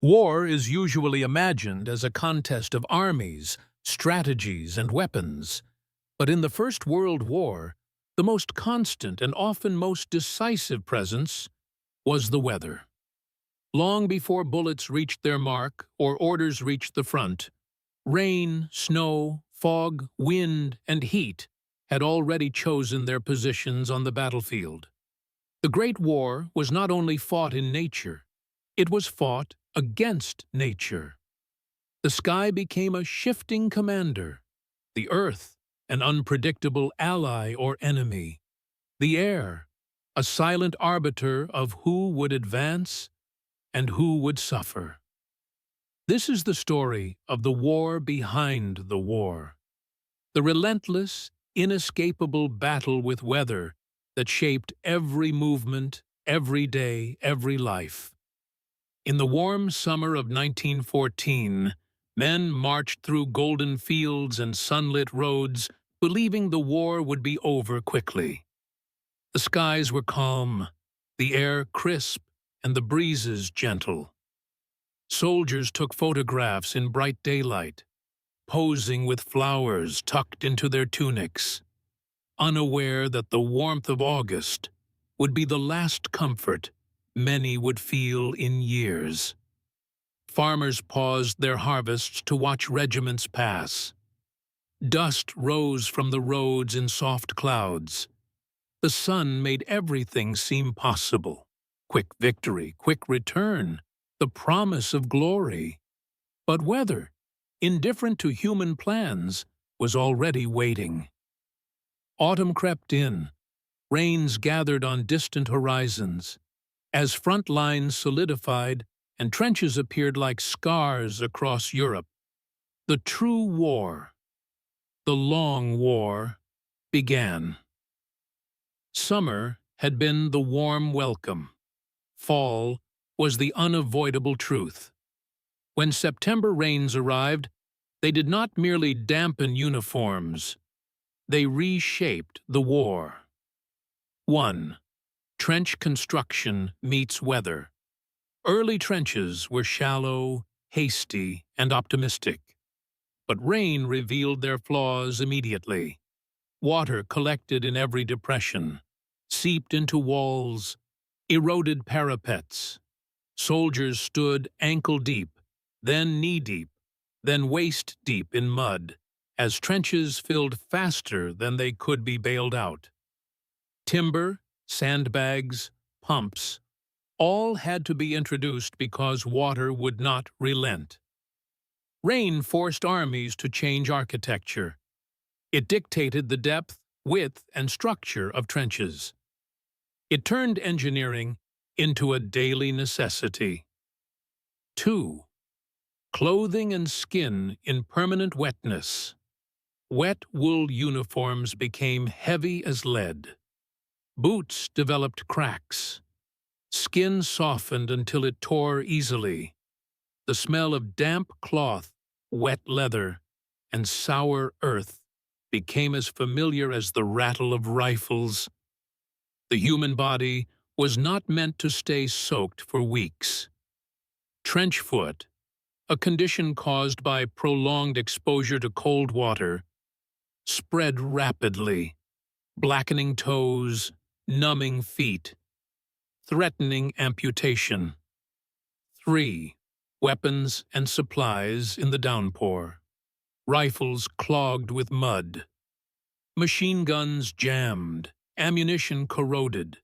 War is usually imagined as a contest of armies, strategies, and weapons. But in the First World War, the most constant and often most decisive presence was the weather. Long before bullets reached their mark or orders reached the front, rain, snow, fog, wind, and heat had already chosen their positions on the battlefield. The Great War was not only fought in nature, it was fought against nature. The sky became a shifting commander, the earth an unpredictable ally or enemy, the air a silent arbiter of who would advance and who would suffer. This is the story of the war behind the war, the relentless, inescapable battle with weather that shaped every movement, every day, every life. In the warm summer of 1914, men marched through golden fields and sunlit roads, believing the war would be over quickly. The skies were calm, the air crisp, and the breezes gentle. Soldiers took photographs in bright daylight, posing with flowers tucked into their tunics, unaware that the warmth of August would be the last comfort many would feel in years. Farmers paused their harvests to watch regiments pass. Dust rose from the roads in soft clouds. The sun made everything seem possible. Quick victory, quick return, the promise of glory. But weather, indifferent to human plans, was already waiting. Autumn crept in. Rains gathered on distant horizons. As front lines solidified and trenches appeared like scars across Europe, the true war, the long war, began. Summer had been the warm welcome. Fall was the unavoidable truth. When September rains arrived, they did not merely dampen uniforms. They reshaped the war. 1. Trench construction meets weather. Early trenches were shallow, hasty, and optimistic. But rain revealed their flaws immediately. Water collected in every depression, seeped into walls, eroded parapets. Soldiers stood ankle-deep, then knee-deep, then waist-deep in mud, as trenches filled faster than they could be bailed out. Timber, sandbags, pumps, all had to be introduced because water would not relent. Rain forced armies to change architecture. It dictated the depth, width, and structure of trenches. It turned engineering into a daily necessity. 2. Clothing and skin in permanent wetness. Wet wool uniforms became heavy as lead. Boots developed cracks. Skin softened until it tore easily. The smell of damp cloth, wet leather, and sour earth became as familiar as the rattle of rifles. The human body was not meant to stay soaked for weeks. Trench foot, a condition caused by prolonged exposure to cold water, spread rapidly, blackening toes, numbing feet, threatening amputation. 3. Weapons and supplies in the downpour. Rifles clogged with mud. Machine guns jammed, ammunition corroded.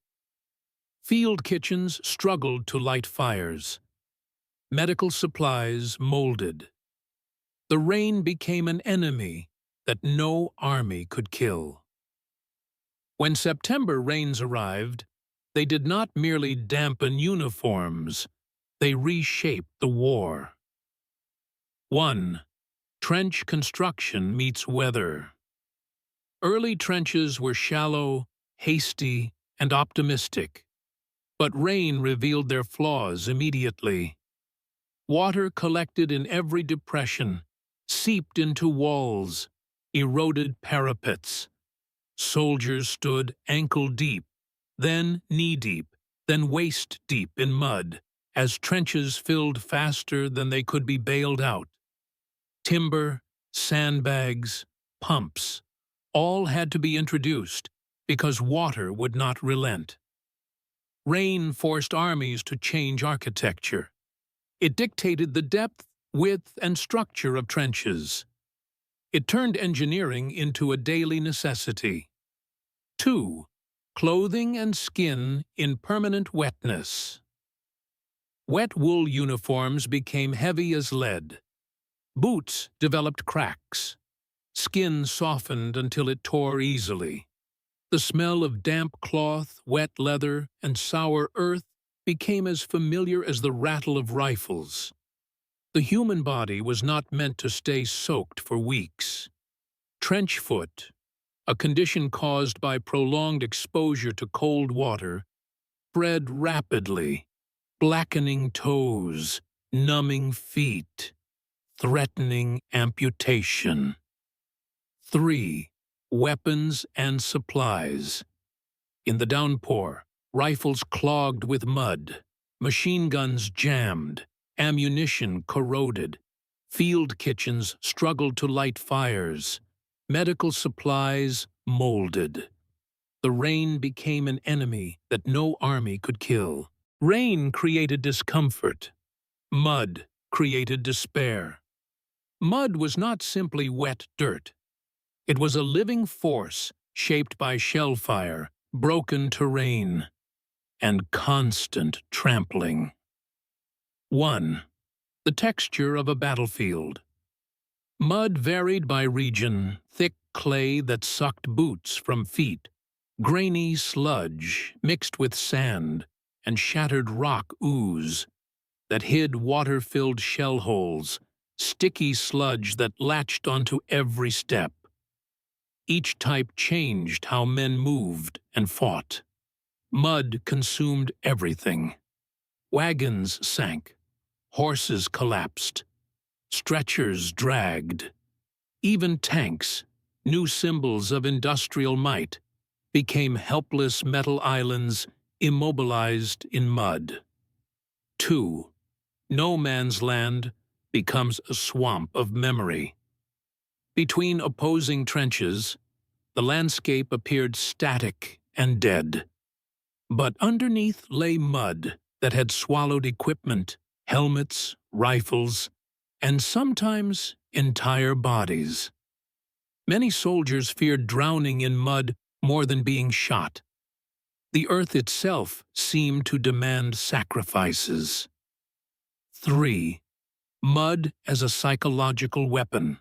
Field kitchens struggled to light fires. Medical supplies molded. The rain became an enemy that no army could kill. When September rains arrived, they did not merely dampen uniforms, they reshaped the war. 1. Trench construction meets weather. Early trenches were shallow, hasty, and optimistic, but rain revealed their flaws immediately. Water collected in every depression, seeped into walls, eroded parapets. Soldiers stood ankle-deep, then knee-deep, then waist-deep in mud, as trenches filled faster than they could be bailed out. Timber, sandbags, pumps, all had to be introduced because water would not relent. Rain forced armies to change architecture. It dictated the depth, width, and structure of trenches. It turned engineering into a daily necessity. 2. Clothing and skin in permanent wetness. Wet wool uniforms became heavy as lead. Boots developed cracks. Skin softened until it tore easily. The smell of damp cloth, wet leather, and sour earth became as familiar as the rattle of rifles. The human body was not meant to stay soaked for weeks. Trench foot, a condition caused by prolonged exposure to cold water, spread rapidly, blackening toes, numbing feet, threatening amputation. 3. Weapons and supplies. In the downpour, rifles clogged with mud, machine guns jammed, ammunition corroded, field kitchens struggled to light fires, medical supplies molded. The rain became an enemy that no army could kill. Rain created discomfort. Mud created despair. Mud was not simply wet dirt. It was a living force shaped by shell fire, broken terrain, and constant trampling. 1. The texture of a battlefield. Mud varied by region, thick clay that sucked boots from feet, grainy sludge mixed with sand, and shattered rock ooze that hid water-filled shell holes, sticky sludge that latched onto every step. Each type changed how men moved and fought. Mud consumed everything. Wagons sank. Horses collapsed. Stretchers dragged. Even tanks, new symbols of industrial might, became helpless metal islands immobilized in mud. 2. No man's land becomes a swamp of memory. Between opposing trenches, the landscape appeared static and dead. But underneath lay mud that had swallowed equipment, helmets, rifles, and sometimes entire bodies. Many soldiers feared drowning in mud more than being shot. The earth itself seemed to demand sacrifices. 3. Mud as a psychological weapon.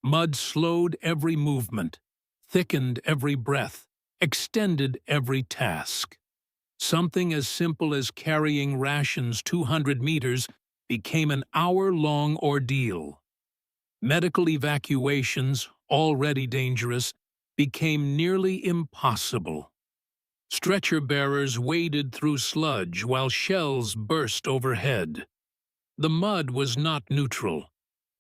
Mud slowed every movement, thickened every breath, extended every task. Something as simple as carrying rations 200 meters became an hour-long ordeal. Medical evacuations, already dangerous, became nearly impossible. Stretcher bearers waded through sludge while shells burst overhead. The mud was not neutral.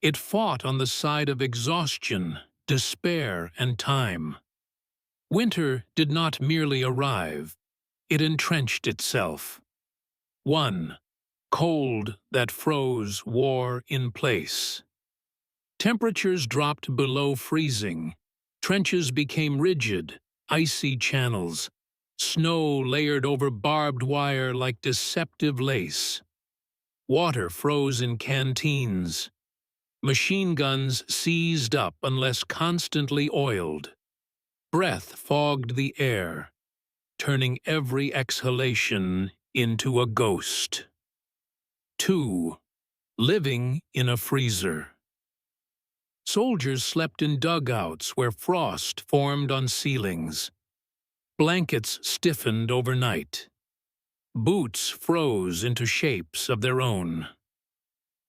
It fought on the side of exhaustion, despair, and time. Winter did not merely arrive. It entrenched itself. 1. Cold that froze war in place. Temperatures dropped below freezing. Trenches became rigid, icy channels. Snow layered over barbed wire like deceptive lace. Water froze in canteens. Machine guns seized up unless constantly oiled. Breath fogged the air, turning every exhalation into a ghost. 2. Living in a freezer. Soldiers slept in dugouts where frost formed on ceilings. Blankets stiffened overnight. Boots froze into shapes of their own.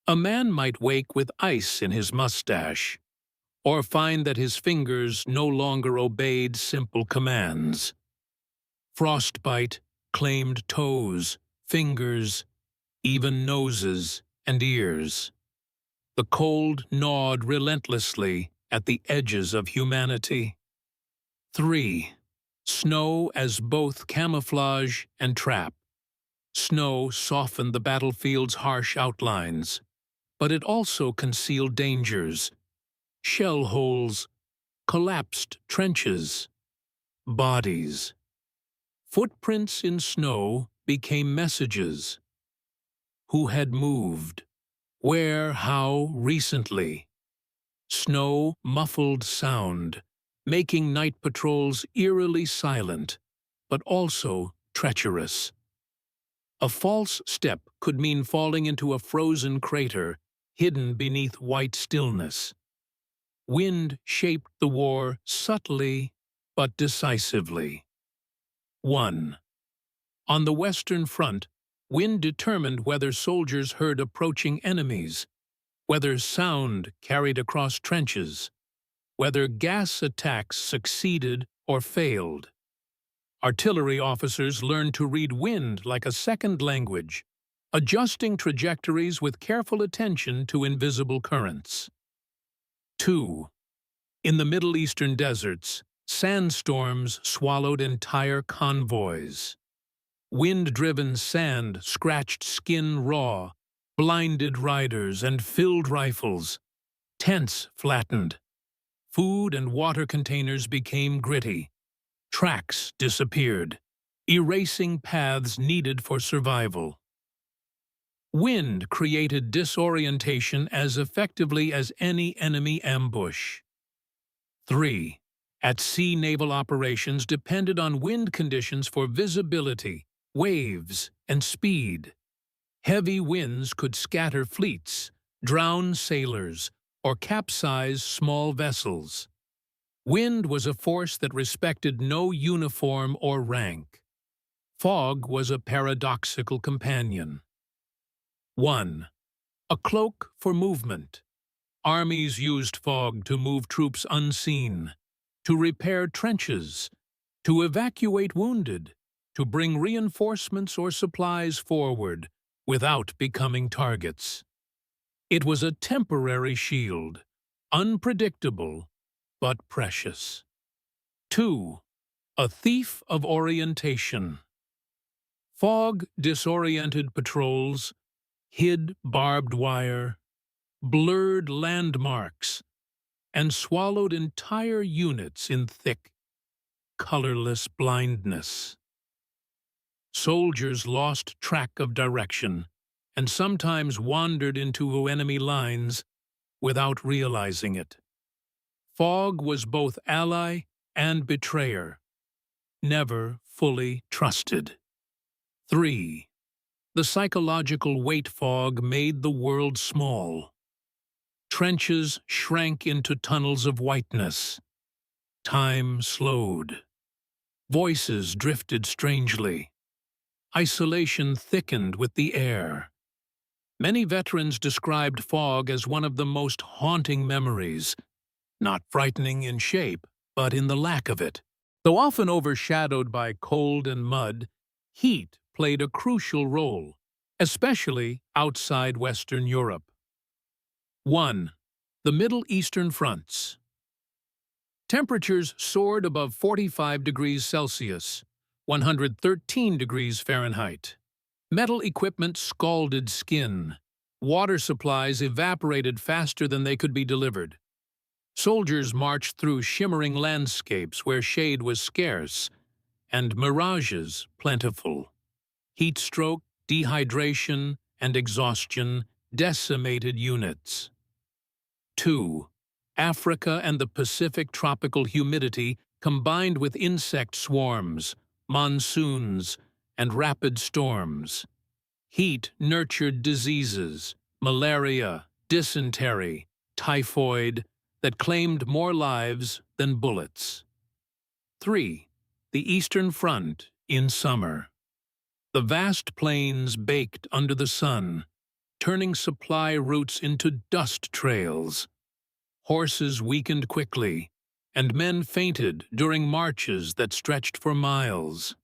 A man might wake with ice in his mustache, or find that his fingers no longer obeyed simple commands. Frostbite claimed toes, fingers, even noses and ears. The cold gnawed relentlessly at the edges of humanity. 3. Snow as both camouflage and trap. Snow softened the battlefield's harsh outlines, but it also concealed dangers, shell holes, collapsed trenches, bodies. Footprints in snow became messages. Who had moved? Where, how, recently? Snow muffled sound, making night patrols eerily silent, but also treacherous. A false step could mean falling into a frozen crater hidden beneath white stillness. Wind shaped the war subtly but decisively. 1. On the Western Front, wind determined whether soldiers heard approaching enemies, whether sound carried across trenches, whether gas attacks succeeded or failed. Artillery officers learned to read wind like a second language, adjusting trajectories with careful attention to invisible currents. 2. In the Middle Eastern deserts, sandstorms swallowed entire convoys. Wind-driven sand scratched skin raw, blinded riders and filled rifles. Tents flattened. Food and water containers became gritty. Tracks disappeared, erasing paths needed for survival. Wind created disorientation as effectively as any enemy ambush. 3. At sea, naval operations depended on wind conditions for visibility, waves, and speed. Heavy winds could scatter fleets, drown sailors, or capsize small vessels. Wind was a force that respected no uniform or rank. Fog was a paradoxical companion. 1. A cloak for movement. Armies used fog to move troops unseen, to repair trenches, to evacuate wounded, to bring reinforcements or supplies forward without becoming targets. It was a temporary shield, unpredictable but precious. 2. A thief of orientation. Fog disoriented patrols, hid barbed wire, blurred landmarks, and swallowed entire units in thick, colorless blindness. Soldiers lost track of direction and sometimes wandered into enemy lines without realizing it. Fog was both ally and betrayer, never fully trusted. 3. The psychological weight fog made the world small. Trenches shrank into tunnels of whiteness. Time slowed. Voices drifted strangely. Isolation thickened with the air. Many veterans described fog as one of the most haunting memories, not frightening in shape, but in the lack of it. Though often overshadowed by cold and mud, heat played a crucial role, especially outside Western Europe. 1. The Middle Eastern fronts. Temperatures soared above 45 degrees Celsius, 113 degrees Fahrenheit. Metal equipment scalded skin. Water supplies evaporated faster than they could be delivered. Soldiers marched through shimmering landscapes where shade was scarce and mirages plentiful. Heat stroke, dehydration, and exhaustion decimated units. 2. Africa and the Pacific tropical humidity combined with insect swarms, monsoons, and rapid storms. Heat nurtured diseases, malaria, dysentery, typhoid, that claimed more lives than bullets. 3. The Eastern Front in summer. The vast plains baked under the sun, turning supply routes into dust trails. Horses weakened quickly, and men fainted during marches that stretched for miles.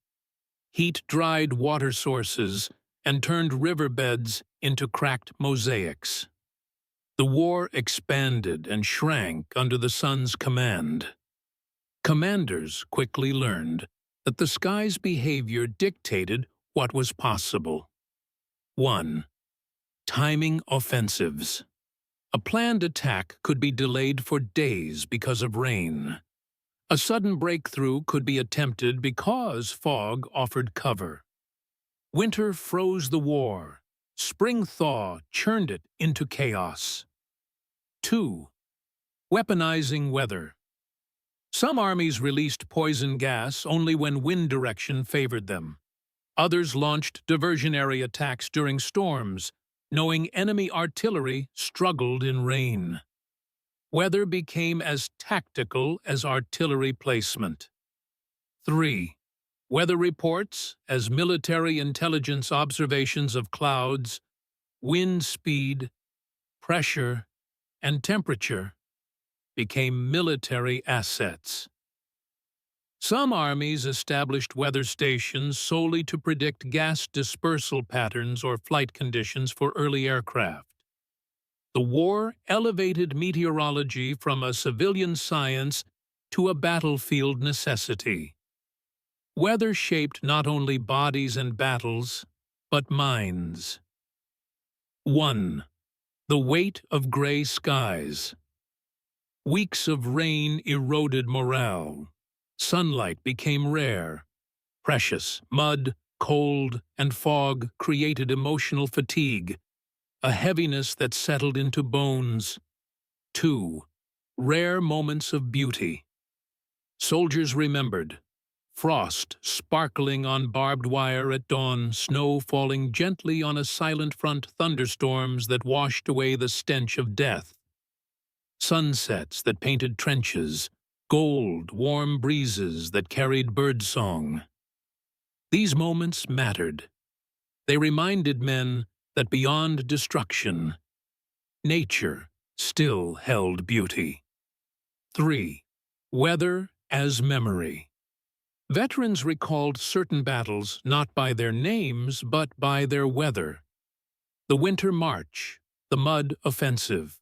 Heat dried water sources and turned riverbeds into cracked mosaics. The war expanded and shrank under the sun's command. Commanders quickly learned that the sky's behavior dictated what was possible. 1. Timing offensives. A planned attack could be delayed for days because of rain. A sudden breakthrough could be attempted because fog offered cover. Winter froze the war. Spring thaw churned it into chaos. 2. Weaponizing weather. Some armies released poison gas only when wind direction favored them. Others launched diversionary attacks during storms, knowing enemy artillery struggled in rain. Weather became as tactical as artillery placement. 3. Weather reports as military intelligence observations of clouds, wind speed, pressure, and temperature became military assets. Some armies established weather stations solely to predict gas dispersal patterns or flight conditions for early aircraft. The war elevated meteorology from a civilian science to a battlefield necessity. Weather shaped not only bodies and battles, but minds. 1. The weight of gray skies. Weeks of rain eroded morale. Sunlight became rare. Precious mud, cold, and fog created emotional fatigue, a heaviness that settled into bones. 2. Rare moments of beauty. Soldiers remembered. Frost sparkling on barbed wire at dawn, snow falling gently on a silent front, thunderstorms that washed away the stench of death. Sunsets that painted trenches, gold, warm breezes that carried birdsong. These moments mattered. They reminded men that beyond destruction, nature still held beauty. 3. Weather as memory. Veterans recalled certain battles not by their names but by their weather. The Winter March, the Mud Offensive,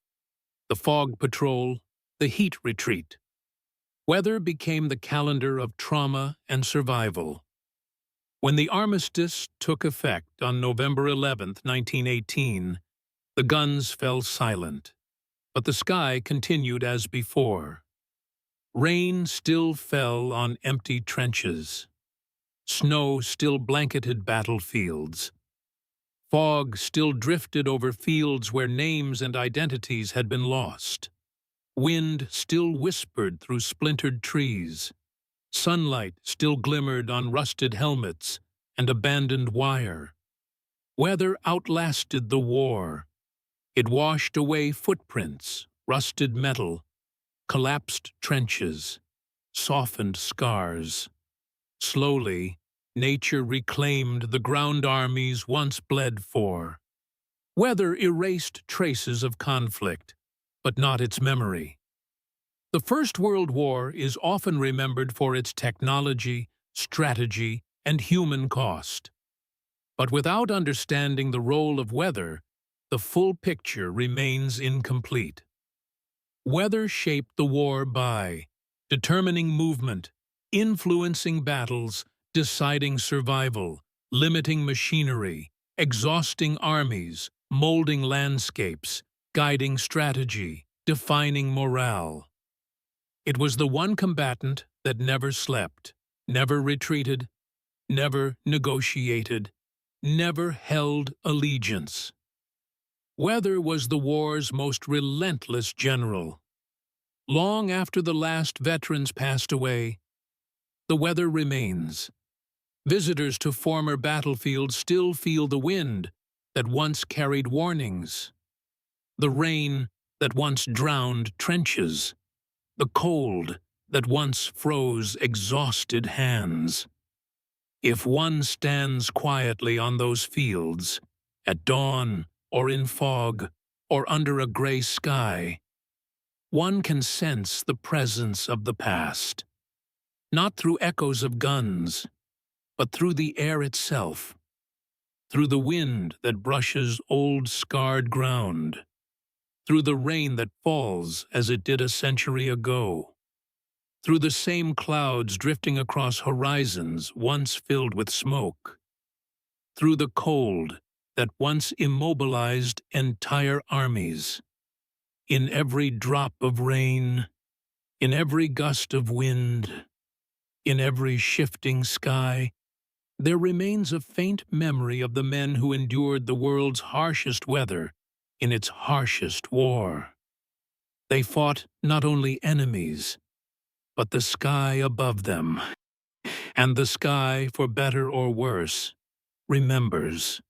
the Fog Patrol, the Heat Retreat. Weather became the calendar of trauma and survival. When the armistice took effect on November 11, 1918, the guns fell silent, but the sky continued as before. Rain still fell on empty trenches. Snow still blanketed battlefields. Fog still drifted over fields where names and identities had been lost. Wind still whispered through splintered trees. Sunlight still glimmered on rusted helmets and abandoned wire. Weather outlasted the war. It washed away footprints, rusted metal, collapsed trenches, softened scars. Slowly, nature reclaimed the ground armies once bled for. Weather erased traces of conflict, but not its memory. The First World War is often remembered for its technology, strategy, and human cost. But without understanding the role of weather, the full picture remains incomplete. Weather shaped the war by determining movement, influencing battles, deciding survival, limiting machinery, exhausting armies, molding landscapes, guiding strategy, defining morale. It was the one combatant that never slept, never retreated, never negotiated, never held allegiance. Weather was the war's most relentless general. Long after the last veterans passed away, the weather remains. Visitors to former battlefields still feel the wind that once carried warnings, the rain that once drowned trenches, the cold that once froze exhausted hands. If one stands quietly on those fields, at dawn or in fog or under a gray sky, one can sense the presence of the past, not through echoes of guns, but through the air itself, through the wind that brushes old scarred ground, through the rain that falls as it did a century ago, through the same clouds drifting across horizons once filled with smoke. through the cold that once immobilized entire armies. In every drop of rain, in every gust of wind, in every shifting sky, there remains a faint memory of the men who endured the world's harshest weather in its harshest war. They fought not only enemies, but the sky above them. And the sky, for better or worse, remembers.